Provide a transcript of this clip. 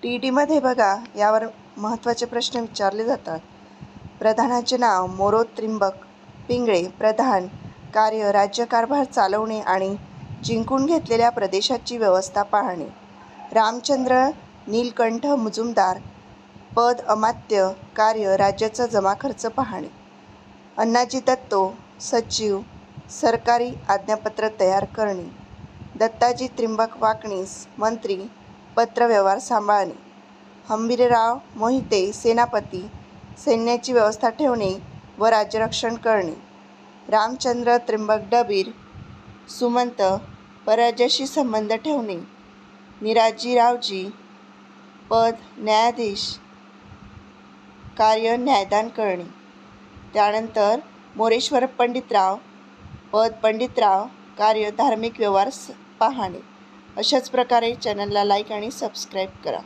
TETमध्ये बघा यावर महत्त्वाचे प्रश्न विचारले जातात. प्रधानाचे नाव मोरोद त्रिंबक पिंगळे. प्रधान कार्य राज्यकारभार चालवणे आणि जिंकून घेतलेल्या प्रदेशाची व्यवस्था पाहणे. रामचंद्र नीलकंठ मुजुमदार. पद अमात्य. कार्य राज्याचा जमाखर्च पाहणे. अण्णाजी दत्तो सचिव. सरकारी आज्ञापत्र तयार करणे. दत्ताजी त्रिंबक वाकणीस मंत्री. पत्रव्यवहार सांभाळणे. हंबीरराव मोहिते सेनापती. सैन्याची व्यवस्था ठेवणे व राज्यरक्षण करणे. रामचंद्र त्रिंबक डबीर सुमंत. परराज्याशी संबंध ठेवणे. निराजीरावजी. पद न्यायाधीश. कार्य न्यायदान करणे. त्यानंतर मोरेश्वर पंडितराव. पद पंडितराव. कार्य धार्मिक व्यवहार पाहणे. अशाच प्रकारे चॅनलला लाईक आणि सबस्क्राईब करा.